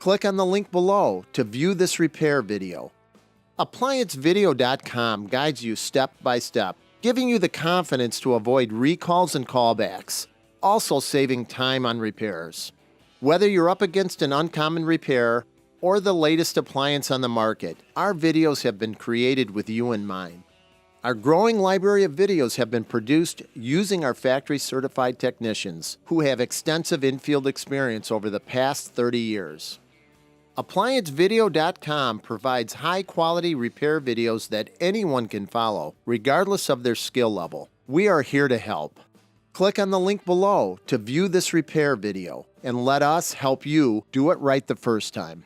Click on the link below to view this repair video. ApplianceVideo.com guides you step by step, giving you the confidence to avoid recalls and callbacks, also saving time on repairs. Whether you're up against an uncommon repair or the latest appliance on the market, our videos have been created with you in mind. Our growing library of videos have been produced using our factory-certified technicians who have extensive infield experience over the past 30 years. ApplianceVideo.com provides high-quality repair videos that anyone can follow, regardless of their skill level. We are here to help. Click on the link below to view this repair video and let us help you do it right the first time.